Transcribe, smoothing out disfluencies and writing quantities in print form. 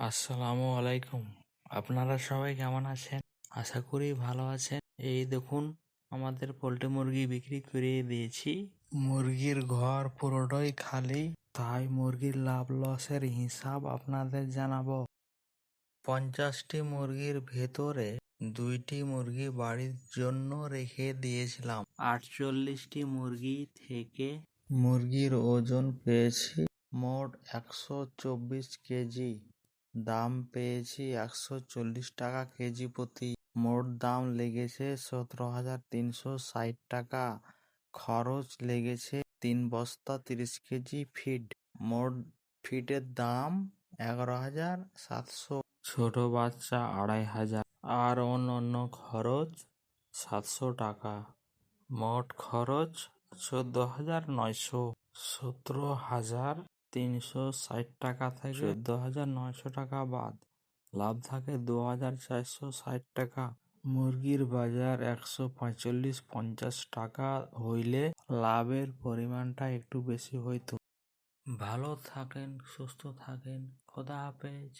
আসসালামু আলাইকুম। আপনারা সবাই কেমন আছেন? আশা করি ভালো আছেন। এই দেখুন, আমাদের পোল্ট্রি মুরগি বিক্রি করে দিয়েছি। মুরগির ঘর পুরোটাই খালি, তাই মুরগির লাভ লসের হিসাব আপনাদের জানাবো। 50টি মুরগির ভেতরে 2টি মুরগি বাড়ির জন্য রেখে দিয়েছিলাম। 48টি মুরগি থেকে মুরগির ওজন পেয়েছি মোট 124 কেজি। দাম পেয়েছি 140 টাকা কেজি প্রতি। মোট দাম লেগেছে 17,360 টাকা। খরচ লেগেছে 3 বস্তা 30 কেজি ফিড। মোট ফিডের দাম 11,700। ছোট বাচ্চা 2,500 আর অন্যান্য খরচ 700 টাকা। মোট খরচ 14,900। 17,360 টাকা থেকে 14,900 টাকা বাদ লাভ থাকে 2,460 টাকা। মুরগির বাজার 145-50 টাকা হইলে লাভের পরিমাণটা একটু বেশি হইতো। ভালো থাকেন, সুস্থ থাকেন, খোদা হাফেজ।